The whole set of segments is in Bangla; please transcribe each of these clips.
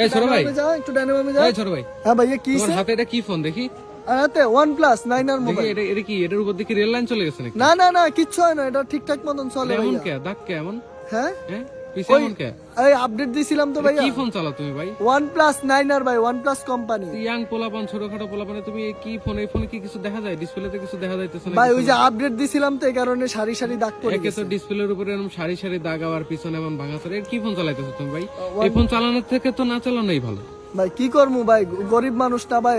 এই ছোট ভাই, যাও একটু ডানে বামে যাও। এই ছোট ভাই, হ্যাঁ ভাইয়া কি তোমার হাতে এটা কি ফোন দেখি? হাতে OnePlus 9R দেখি মোবাইল। এটা কি এটার উপর দেখি রেল লাইন চলে গেছে নাকি? না না না কিচ্ছু হয় না, এটা ঠিকঠাক মতন চলে এমন ভাইয়া। কে দাগ কে এমন? হ্যাঁ হ্যাঁ পিছে ওই এমন কে? এই আপডেট দিছিলাম তো এটা ভাইয়া। কি ফোন চালাও তুমি ভাই? OnePlus 9R ভাই, OnePlus কোম্পানি। ইয়াং পোলাপান ছোটখাটো পোলাপানে তুমি এই কি ফোন, এই ফোনে কি কিছু দেখা যায়? ডিসপ্লেতে কিছু দেখা যাইতেছে না? ভাই ওই যে আপডেট দিছিলাম তো এই কারণে সারি সারি দাগ পড়ে একে তো গেছে। ডিসপ্লের উপরে এরকম সারি সারি দাগ আবার পিছনে এমন ভাঙাচোরা। এর কি ফোন চালাইতেছো তুমি ভাই? এই ফোন চালানোর থেকে তো না চালানোই ভালো। ভাই কি করবো ভাই, গরিব মানুষ না ভাই,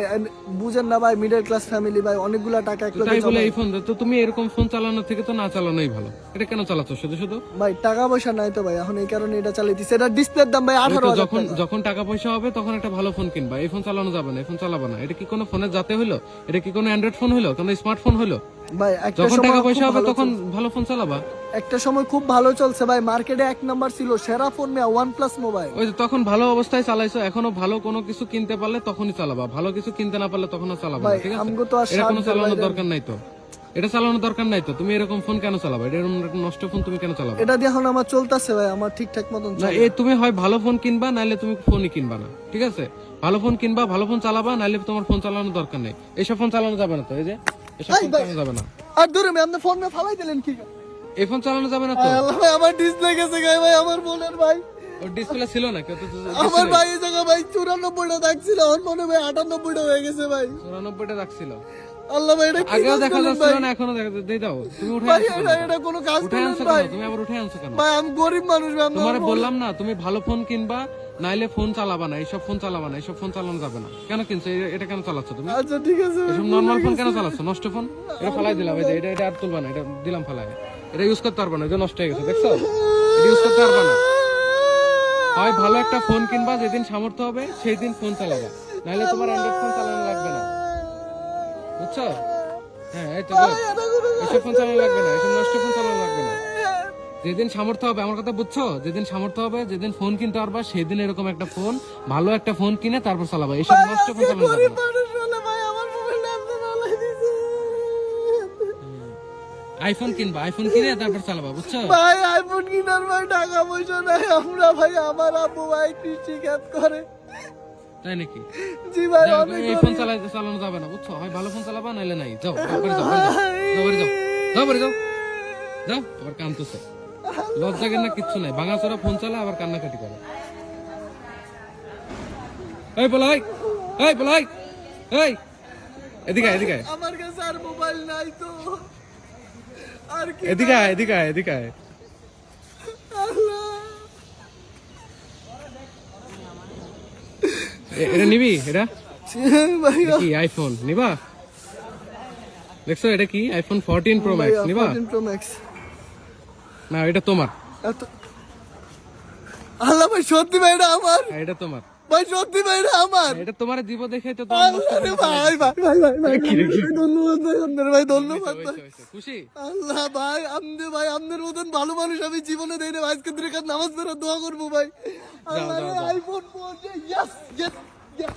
বুঝেন না ভাই, মিডল ক্লাস ফ্যামিলি ভাই, অনেকগুলা টাকা তো একলগে তাই বলে জমায়। এই ফোন তো তুমি এরকম ফোন চালানোর থেকে তো না চালানোই ভালো। এটা কেন চালাচ্ছ শুধু শুধু? ভাই টাকা পয়সা নাই তো ভাই, এখন এই কারণে এটা চালাইতেছি। এটা ডিসপ্লের দাম ভাই ওই তো 18,000 যখন টাকা। যখন টাকা পয়সা হবে তখন একটা ভালো ফোন কিনবা। এই ফোন চালানো যাবে না, এই ফোন চালাবা না। এটা কি কোনো ফোনের জাতে হইলো? এটা কি কোনো অ্যান্ড্রয়েড ফোন হইলো, কোনো স্মার্টফোন হইলো? ভাই একটা যখন সময় টাকা খুব পয়সা হবে ভালো তখন চলছে। ভালো ফোন চালাবা। একটা সময় খুব ভালো চলছে ভাই, মার্কেটে 1 নাম্বার ছিল, সেরা ফোন মিয়া OnePlus মোবাইল। ওই যে তখন ভালো অবস্থায় চালাইছো, এখনো ভালো কোনো কিছু কিনতে পারলে তখনই চালাবা, ভালো কিছু কিনতে না পারলে তখন আর চালাবা না, ভাই ঠিক আছে? আমগো তো আর এটা কোনো সাহায্য চালানোর বাইরে- দরকার নাই তো, এটা চালানোর দরকার নাই তো। তুমি এরকম ফোন কেন চালাবা? এটা এরকম একটা নষ্ট ফোন তুমি কেন চালাবা? এটা দিয়ে এখন আমার চলতেছে ভাই, আমার ঠিকঠাক মতন না চলে। এই তুমি হয় ভালো ফোন কিনবা, নাইলে তুমি ফোনই কিনবা না, ঠিক আছে? ভালো ফোন কিনবা, ভালো ফোন চালাবা, নাইলে তোমার ফোন চালানোর দরকার নেই। এইসব ফোন চালানো যাবে না তো, এই যে এসব ফোন চালানো যাবে না। আর দূরে ভাই আপনি ফোন ফালাই দিলেন কি? এই ফোন চালানো যাবে না তো। আল্লাহ ভাই আমার ডিসপ্লে গেছে গায় ভাই, আমার ফোনের ভাই, ওর ডিসপ্লে ছিল না কেউ তো? আমার ভাই এই জায়গা ভাই 94টা দেখছিল, আমার মনে ভাই 98টা হয়ে গেছে ভাই। 94টা রাখছিল। আল্লাহ ভাই এটা কি আগেও কাজ দেখা করলেন যাচ্ছিল ভাই? না, এখনো দেখা দিয়ে দাও। তুমি উঠে ভাই আনছো এটা কেন? এটা কোনো কাজ উঠে করলেন আনছো ভাই? কেন? তুমি আবার উঠে আনছো কেন? ভাই আমি গরিব মানুষ ভাই, আমি তোমারে বললাম না তুমি ভালো ফোন কিনবা, নাইলে ফোন চালাবা না, এইসব ফোন চালাবা না, এইসব ফোন চালানো যাবে না। কেন কিনছো? এটা কেন চালাচ্ছ তুমি? আচ্ছা ঠিক আছে ভাই। এসব নরমাল ফোন কেন চালাচ্ছ? নষ্ট ফোন এটা ফালাই দিলাম, এই যে এটা এটা আর তুলবা না, এটা দিলাম ফালাই। এটা ইউজ করতে পারবা না, এটা নষ্ট হয়ে গেছে, দেখছো? এটা ইউজ করতে পারবা না। হয় ভালো একটা ফোন কিনবা, যেদিন সামর্থ্য হবে সেই দিন ফোন চালাবা, নাইলে তোমার অ্যান্ড্রয়েড ফোন চালানো লাগবে না, বুঝছো? হ্যাঁ এই তো বল। এসব ফোন চালানো লাগবে না, এসব নষ্ট ফোন চালানো লাগবে না। যেদিন সামর্থ্য হবে, আমার কথা বুঝছো? যেদিন সামর্থ্য হবে, যেদিন ফোন কিনতে পারবা, সেদিন এরকম একটা ফোন, ভালো একটা ফোন কিনে তারপর চালাবা। এইসব নষ্ট ফোন চালানো যাবে না। মানুষ বলে ভাই আমার মোবাইলটা আপনি ফালাই দিয়েছেন। আইফোন কিনবা, আইফোন কিনে তারপর চালাবা, বুঝছো? ভাই আইফোন কিনার ভাই টাকা পয়সা নাই, আমরা ভাই আমার আব্বু ভাই কৃষি কাজ করে। তাই নাকি? জি ভাই যাও, অনেক এই ফোন চালানো যাবে না, বুঝছো? হয় ভালো ফোন চালাবা, নাইলে নাই। যাও বাড়ি যাও, বাড়ি যাও, বাড়ি যাও, যাও বাড়ি যাও, যাও। আবার কান্দতেছে, লজ্জা না কিচ্ছু নাই, ভাঙাচোরা ফোন চালা আবার কান্নাকাটি করে। এই বলাই, এই বলাই, এই এদিকে আয়, এদিকে আয়, আমার কাছে আর মোবাইল নাই তো, আর কি এদিকে আয়, এদিকে আয়, এদিকে আয়। আল্লাহ। এটা নিবি? এটা ভাই কি আইফোন নিবা? দেখছো এটা কি আইফোন 14 প্রো ম্যাক্স নিবা? 14 Pro Max। না এটা তোমার, আল্লাহ ভাই সত্যি ভাই এটা আমার, হ্যাঁ, এটা তোমার, ভাই সত্যি ভাই এটা আমার। এটা তোমার দিব দেখে তো তোমার নষ্ট আল্লাহ রে করে ভাই ভাই ভাই ভাই ভাই ধন্যবাদ ভাই আপনার, ভাই ধন্যবাদ ভাই। হয়েছে। খুশি? আল্লাহ ভাই আপনি ভাই আপনার মতন ভালো মানুষ আমি জীবনে দেই না ভাই, আজকে দিনে কাজ নামাজ পড়ে দোয়া করবো ভাই। আল্লাহ যাও, যাও। IPhone 4 yes yes yes.